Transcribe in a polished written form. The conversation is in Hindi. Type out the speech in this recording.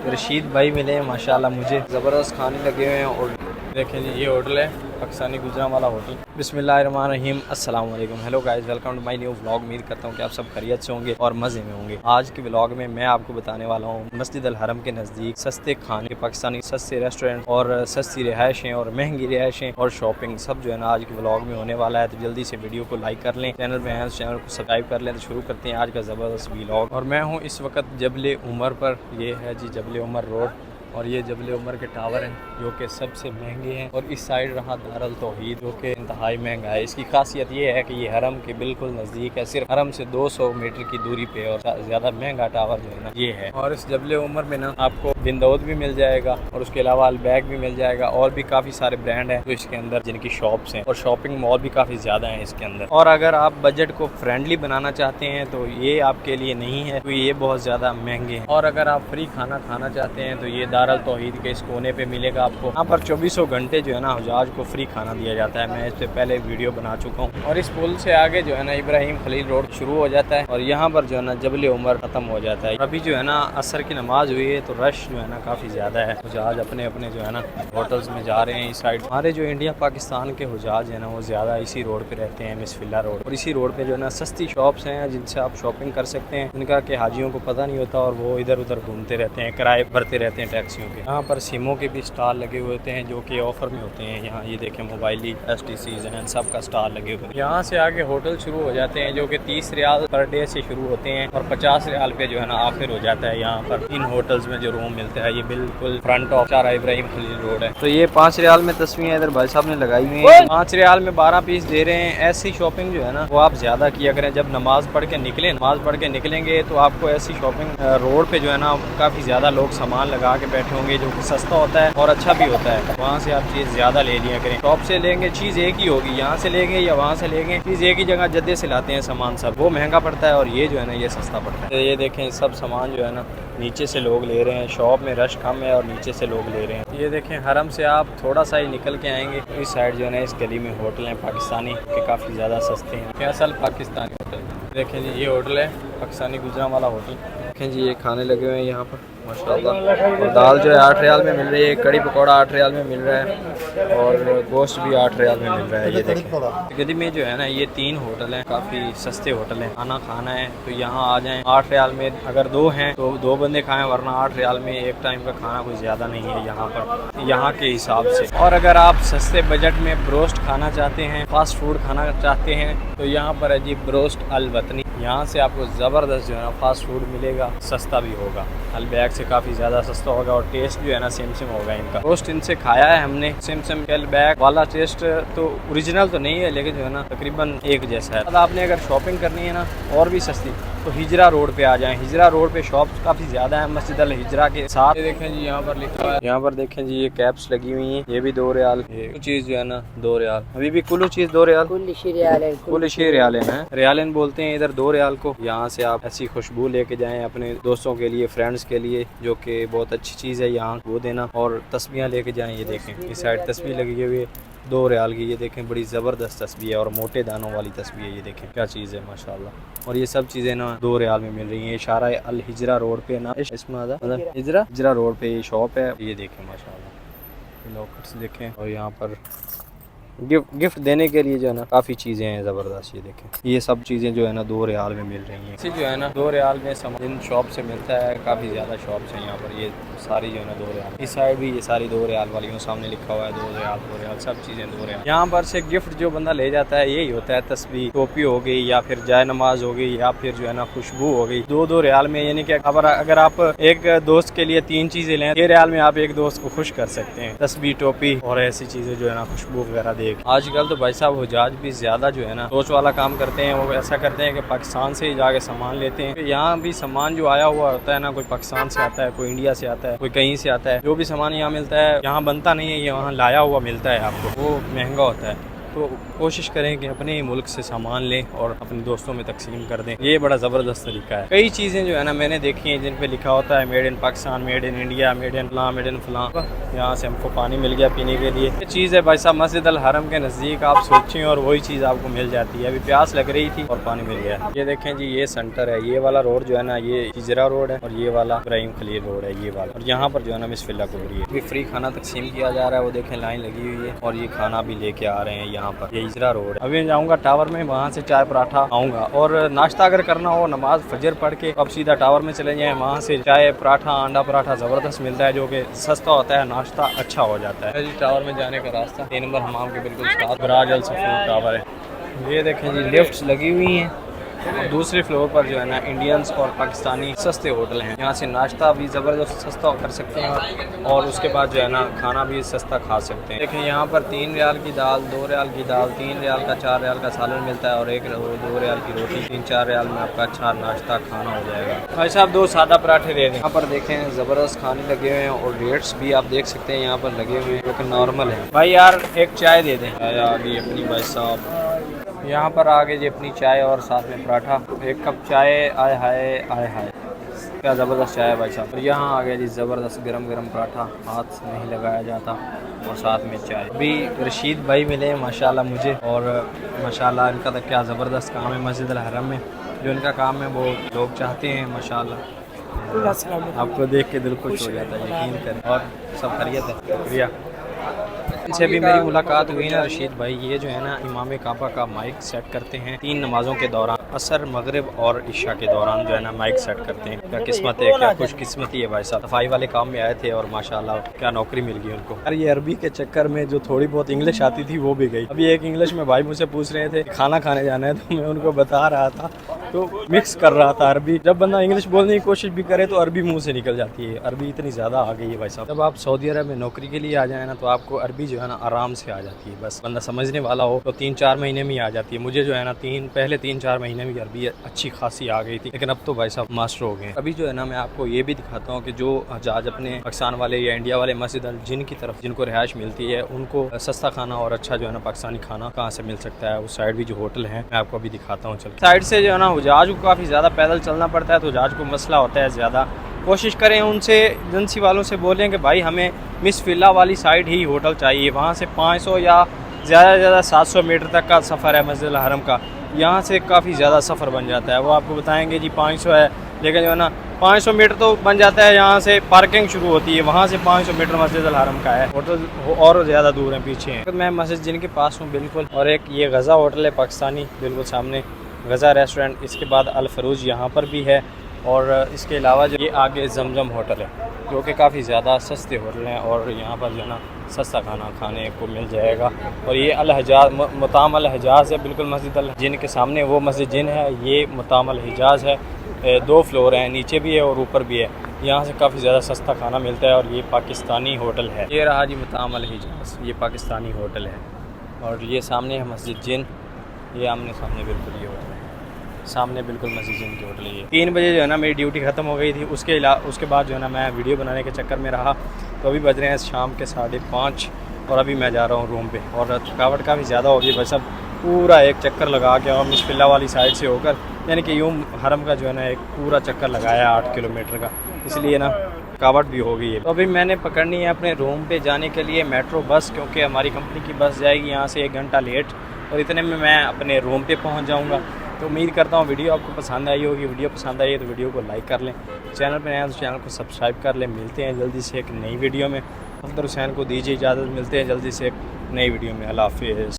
रशीद भाई मिले हैं माशाल्लाह, मुझे ज़बरदस्त खाने लगे हुए हैं। और देखें जी, ये होटल है पाकिस्तानी गुजरांवाला होटल। बिस्मिल्लाहिर्रहमानिर्रहीम, अस्सलाम वालेकुम, hello guys, welcome to my new vlog. उम्मीद करता हूँ कि आप सब खैरियत से होंगे और मज़े में होंगे। आज के व्लॉग में मैं आपको बताने वाला हूँ मस्जिद अल हरम के नज़दीक सस्ते खाने, पाकिस्तानी सस्ते रेस्टोरेंट और सस्ती रिहाइशें और महंगी रिहाइशें और शॉपिंग, सब जो है ना आज के व्लॉग में होने वाला है। तो जल्दी से वीडियो को लाइक कर लें, चैनल में है उस चैनल को सब्सक्राइब कर लें। तो शुरू करते हैं आज का ज़बरदस्त व्लॉग। और मैं हूँ इस वक्त जबल उमर पर। ये है जी जबल उमर रोड, और ये जबल उमर के टावर हैं जो कि सबसे महंगे हैं। और इस साइड रहा दारुल तौहीद जो कि इंतहाई महंगा है। इसकी खासियत ये है कि ये हरम के बिल्कुल नज़दीक है, सिर्फ हरम से 200 मीटर की दूरी पे, और ज़्यादा महंगा टावर जो है ना ये है। और इस जबल उमर में ना आपको बिंदौद भी मिल जाएगा और उसके अलावा अलबैग भी मिल जाएगा, और भी काफ़ी सारे ब्रांड हैं जो इसके अंदर जिनकी शॉप्स हैं, और शॉपिंग मॉल भी काफ़ी ज़्यादा हैं इसके अंदर। और अगर आप बजट को फ्रेंडली बनाना चाहते हैं तो ये आपके लिए नहीं है, तो ये बहुत ज़्यादा महंगे हैं। और अगर आप फ्री खाना खाना चाहते हैं तो ये दारुल तौहीद के इस कोने पे मिलेगा आपको। यहाँ पर 24 घंटे जो है ना हुजाज को फ्री खाना दिया जाता है। मैं इससे पहले वीडियो बना चुका हूँ। और इस पुल से आगे जो है ना इब्राहिम खलील रोड शुरू हो जाता है, और यहाँ पर जो है ना जबल उमर खत्म हो जाता है। अभी जो है ना असर की नमाज हुई है तो रश जो है ना काफ़ी ज़्यादा है। हुजाज अपने अपने जो है ना होटल्स में जा रहे हैं। इस साइड हमारे जो इंडिया पाकिस्तान के हुजाज है ना वो ज़्यादा इसी रोड पे रहते हैं, मिसफिल्ला रोड। और इसी रोड पे जो है ना सस्ती शॉप्स हैं जिनसे आप शॉपिंग कर सकते हैं, जिनका कि हाजियों को पता नहीं होता और वो इधर उधर घूमते रहते हैं, किराए भरते रहते हैं टैक्सियों के। यहाँ पर सिमों के भी स्टॉल लगे हुए होते हैं जो कि ऑफर में होते हैं। यहाँ ये देखें मोबाइल STCs हैं, सब का स्टॉल लगे हुए हैं। यहाँ से आगे होटल शुरू हो जाते हैं जो कि 30 रियाल पर डे से शुरू होते हैं, और 50 रियाल पे जो है ना आखिर हो जाता है। यहाँ पर इन होटल्स में जो रूम मिलता है ये बिल्कुल फ्रंट ऑफ चारा इब्राहिम खलील रोड है। तो ये 5 रियाल में तस्वीरें इधर भाई साहब ने लगाई हुई है। 5 रियाल में 12 पीस दे रहे हैं। ऐसी शॉपिंग जो है ना वो आप ज्यादा किया करें। जब नमाज पढ़ के निकले, नमाज पढ़ के निकलेंगे तो आपको ऐसी शॉपिंग रोड पे जो है ना काफी ज्यादा लोग सामान लगा के बैठे होंगे जो कि सस्ता होता है और अच्छा भी होता है। वहाँ से आप चीज़ ज़्यादा ले लिया करें। शॉप से लेंगे चीज़ एक ही होगी, यहाँ से लेंगे या वहाँ से लेंगे चीज़ एक ही जगह जद्दे से लाते हैं सामान, सब वो महंगा पड़ता है और ये जो है ना ये सस्ता पड़ता है। ये देखें सब सामान जो है ना नीचे से लोग ले रहे हैं। शॉप में रश कम है और नीचे से लोग ले रहे हैं। ये देखें हरम से आप थोड़ा सा ही निकल के आएंगे तो इस साइड जो है ना इस गली में होटल हैं पाकिस्तानी के काफ़ी ज़्यादा सस्ते हैं। फैसल पाकिस्तानी होटल। देखें जी ये होटल है पाकिस्तानी गुजरांवाला होटल। देखें जी ये खाने लगे हुए हैं यहाँ पर माशाल्लाह। और दाल जो है 8 रियाल में मिल रही है, कड़ी पकौड़ा 8 रियाल में मिल रहा है, और गोश्त भी 8 रियाल में मिल रहा है। ये देखें गदी में जो है ना ये 3 होटल हैं, काफ़ी सस्ते होटल हैं। खाना खाना है तो यहाँ आ जाएं। 8 रियाल में अगर 2 हैं तो 2 बंदे खाएं, वरना 8 रियाल में एक टाइम का खाना कोई ज़्यादा नहीं है यहाँ पर, यहाँ के हिसाब से। और अगर आप सस्ते बजट में ब्रोस्ट खाना चाहते हैं, फास्ट फूड खाना चाहते हैं, तो यहाँ पर है जी ब्रोस्ट अल वतनी। यहाँ से आपको ज़बरदस्त जो है ना फास्ट फूड मिलेगा, सस्ता भी होगा, अलबैग से काफ़ी ज़्यादा सस्ता होगा, और टेस्ट जो है ना सेम सेम होगा इनका। रोस्ट इनसे खाया है हमने, सेम सेम अलबैग वाला टेस्ट तो ओरिजिनल तो नहीं है, लेकिन जो है ना तकरीबन एक जैसा है। आपने अगर शॉपिंग करनी है ना और भी सस्ती तो हिजरा रोड पे आ जाएं। हिजरा रोड पे शॉप्स काफ़ी ज़्यादा है मस्जिद अल हिजरा के साथ। ये देखें जी यहाँ पर लिखा है, यहाँ पर देखें जी ये कैप्स लगी हुई हैं, ये भी 2 रियाल। ये चीज़ जो है ना 2 रियाल, अभी भी कुल चीज़ 2 रियाल, कुल 6 रियाल है। रियालन बोलते हैं इधर 2 रियाल को। यहाँ से आप ऐसी खुशबू लेके जाएं अपने दोस्तों के लिए, फ्रेंड्स के लिए, जो कि बहुत अच्छी चीज़ है यहाँ वो देना। और तस्बीह लेके जाएं। ये देखें इस साइड तस्बीह लगी हुई है 2 रियाल की। ये देखें बड़ी ज़बरदस्त तस्बीह है और मोटे दानों वाली तस्बीह है। ये देखें क्या चीज़ है माशाल्लाह। और ये सब चीज़ें ना 2 रियाल में मिल रही हैं। इशारा अल हिजरा रोड पे ना, इसमें मतलब हिजरा रोड पे ये शॉप है। ये देखें माशाल्लाह लॉकर्स देखें, और यहाँ पर गिफ्ट देने के लिए जो है ना काफ़ी चीज़ें हैं ज़बरदस्त। ये देखें ये सब चीज़ें जो है ना 2 रियाल में मिल रही हैं। इसी जो है ना 2 रियाल में सामान इन शॉप से मिलता है। काफ़ी ज़्यादा शॉप्स हैं यहाँ पर, ये सारी जो है ना 2 रियाल। इस साइड भी ये सारी 2 रियाल वाली, सामने लिखा हुआ है 2 रियाल 2 रियाल, सब चीज़ें 2 रियाल। यहाँ पर से गिफ्ट जो बंदा ले जाता है यही होता है, तस्बीह, टोपी हो गई, या फिर जाय नमाज हो गई, या फिर जो है ना खुशबू हो गई। 2 रियाल में, यानी कि अगर आप एक दोस्त के लिए 3 चीज़ें लें, 6 रियाल में आप एक दोस्त को खुश कर सकते हैं। तस्बीह, टोपी और ऐसी चीज़ें जो है ना खुशबू वगैरह देख। आजकल तो भाई साहब हुजाज भी ज़्यादा जो है ना सोच वाला काम करते हैं। वो ऐसा करते हैं कि पाकिस्तान से ही जाके सामान लेते हैं। यहाँ भी सामान जो आया हुआ होता है ना, कोई पाकिस्तान से आता है, कोई इंडिया से आता है, कोई कहीं से आता है। जो भी सामान यहाँ मिलता है यहाँ बनता नहीं है, ये वहाँ लाया हुआ मिलता है आपको, वो महंगा होता है। तो कोशिश करें कि अपने ही मुल्क से सामान लें और अपने दोस्तों में तकसीम कर दें। ये बड़ा ज़बरदस्त तरीका है। कई चीज़ें जो है ना मैंने देखी हैं जिन पे लिखा होता है made in Pakistan, made in India, made in फलां, मेड इन फलां। यहाँ से हमको पानी मिल गया पीने के लिए। ये चीज़ है भाई साहब, मस्जिद अल हरम के नज़दीक आप सोचें और वही चीज़ आपको मिल जाती है। अभी प्यास लग रही थी और पानी मिल गया। ये देखें जी, ये सेंटर है। ये वाला रोड जो है ना ये हिजरा रोड है और ये वाला इब्राहिम खलील रोड है ये वाला। और यहाँ पर जो है ना बिस्मिल्लाह हो रही है। अभी फ्री खाना तकसीम किया जा रहा है। वो देखें लाइन लगी हुई है और ये खाना भी लेके आ रहे हैं यहाँ पर। ये हिजरा रोड है। अभी मैं जाऊँगा टावर में, वहाँ से चाय पराठा आऊँगा। और नाश्ता अगर करना हो नमाज फजर पढ़ के अब सीधा टावर में चले जाएँ। वहाँ से चाय पराठा, अंडा पराठा ज़बरदस्त मिलता है जो कि सस्ता होता है, नाश्ता अच्छा हो जाता है जी। टावर में जाने का रास्ता 3 नंबर हमाम के बिल्कुल साथ बराज अल सफूर टावर है। ये देखें जी, लिफ्ट्स लगी हुई हैं। दूसरे फ्लोर पर जो है ना इंडियंस और पाकिस्तानी सस्ते होटल हैं। यहाँ से नाश्ता भी ज़बरदस्त सस्ता कर सकते हैं और उसके बाद जो है ना खाना भी सस्ता खा सकते हैं। देखें यहाँ पर 3 रियाल की दाल, 2 रियाल की दाल, 3 रियाल का 4 रियाल का सालन मिलता है और 2 रियाल की रोटी। 3-4 रियाल में आपका अच्छा नाश्ता खाना हो जाएगा। भाई साहब 2 सादा पराठे दे दें। यहाँ पर देखें ज़बरदस्त खाने लगे हुए हैं और रेट्स भी आप देख सकते हैं यहाँ पर लगे हुए हैं जो कि नॉर्मल है। भाई यार एक चाय दे दें। आ गई अपनी भाई साहब, यहाँ पर आगे जी अपनी चाय और साथ में पराठा। 1 कप चाय, आय हाय आय हाय, क्या ज़बरदस्त चाय है भाई साहब। और यहाँ आ गया जी ज़बरदस्त गरम गरम पराठा, हाथ नहीं लगाया जाता, और साथ में चाय। अभी रशीद भाई मिले माशाल्लाह मुझे, और माशाल्लाह इनका तो क्या ज़बरदस्त काम है मस्जिद अल हरम में। जो इनका काम है वो लोग चाहते हैं माशाल्लाह। आपको देख के दिल खुश हो जाता है, यकीन करें। और सब खैरियत है, शुक्रिया। इनसे भी मेरी मुलाकात हुई ना रशीद भाई। ये जो है ना इमाम काबा का माइक सेट करते हैं 3 नमाज़ों के दौरान, असर, मगरिब और इशा के दौरान जो है ना माइक सेट करते हैं। क्या किस्मत है, क्या खुशकिस्मती है भाई साहब। सफाई वाले काम में आए थे और माशाल्लाह क्या नौकरी मिल गई उनको। यार ये अरबी के चक्कर में जो थोड़ी बहुत इंग्लिश आती थी वो भी गई। अभी एक इंग्लिश में भाई मुझसे पूछ रहे थे खाना खाने जाना है, तो मैं उनको बता रहा था, तो मिक्स कर रहा था अरबी। जब बंदा इंग्लिश बोलने की कोशिश भी करे तो अरबी मुंह से निकल जाती है। अरबी इतनी ज़्यादा आ गई है भाई साहब। जब आप सऊदी अरब में नौकरी के लिए आ जाए ना तो आपको अरबी जो है ना आराम से आ जाती है। बस बंदा समझने वाला हो तो 3-4 महीने में ही आ जाती है। मुझे जो है ना पहले 3-4 महीने में अरबी अच्छी खासी आ गई थी, लेकिन अब तो भाई साहब मास्टर हो गए। अभी जो है ना मैं आपको ये भी दिखाता हूँ कि जो हजाज अपने पाकिस्तान वाले या इंडिया वाले मस्जिद अल जिन की तरफ जिनको रिहाइश मिलती है उनको सस्ता खाना और अच्छा जो है ना पाकिस्तानी खाना कहाँ से मिल सकता है। उस साइड भी जो होटल है मैं आपको अभी दिखाता हूँ। चल साइड से जो है ना हजाज को काफ़ी ज़्यादा पैदल चलना पड़ता है, तो हजाज को मसला होता है ज़्यादा। कोशिश करें उनसे एजेंसी वालों से बोलें कि भाई हमें मिस फिल्ला वाली साइड ही होटल चाहिए। वहाँ से 500 या ज़्यादा से ज़्यादा 700 मीटर तक का सफ़र है मस्जिद अल हरम का। यहाँ से काफ़ी ज़्यादा सफ़र बन जाता है। वो आपको बताएंगे जी 500 है, लेकिन जो है ना 500 मीटर तो बन जाता है। यहाँ से पार्किंग शुरू होती है, वहाँ से 500 मीटर मस्जिद अल हरम का है। होटल और ज़्यादा दूर है, पीछे है। मैं मस्जिद जिन के पास हूँ बिल्कुल, और एक ये गज़ा होटल है पाकिस्तानी बिल्कुल सामने, गज़ा रेस्टोरेंट। इसके बाद अल फरूज यहाँ पर भी है, और इसके अलावा जो ये आगे जमजम होटल है जो कि काफ़ी ज़्यादा सस्ते होटल हैं, और यहाँ पर जो है ना सस्ता खाना खाने को मिल जाएगा। और ये अल हिजाज, मुताम अल हिजाज है बिल्कुल मस्जिद अल जिन के सामने। वो मस्जिद जिन है, ये मुताम अल हिजाज है। 2 फ्लोर हैं, नीचे भी है और ऊपर भी है। यहाँ से काफ़ी ज़्यादा सस्ता खाना मिलता है, और ये पाकिस्तानी होटल है। ये रहा जी मुताम अल हिजाज, ये पाकिस्तानी होटल है। और ये सामने है मस्जिद जिन, ये आमने सामने बिल्कुल ये होटल है सामने, बिल्कुल मस्जिद जिन की होटल है ये। 3 बजे जो है ना मेरी ड्यूटी ख़त्म हो गई थी। उसके बाद जो है ना मैं वीडियो बनाने के चक्कर में रहा, तो अभी बज रहे हैं शाम के 5:30 और अभी मैं जा रहा हूँ रूम पे। और थकावट काफ़ी ज़्यादा होगी बस। अब पूरा एक चक्कर लगा के और मिसफिल्ला वाली साइड से होकर, यानी कि यूँ हरम का जो है ना एक पूरा चक्कर लगाया 8 किलोमीटर का, इसलिए ना थकावट भी हो गई है। तो अभी मैंने पकड़नी है अपने रूम पे जाने के लिए मेट्रो बस, क्योंकि हमारी कंपनी की बस जाएगी यहाँ से 1 घंटा लेट, और इतने में मैं अपने रूम पे पहुँच जाऊँगा। तो उम्मीद करता हूँ वीडियो आपको पसंद आई होगी। वीडियो पसंद आई है तो वीडियो को लाइक कर लें, चैनल पर नया तो चैनल को सब्सक्राइब कर लें। मिलते हैं जल्दी से एक नई वीडियो में। अफदल हुसैन को दीजिए इजाज़त, मिलते हैं जल्दी से एक नई वीडियो में। अल्लाह हाफ़िज़।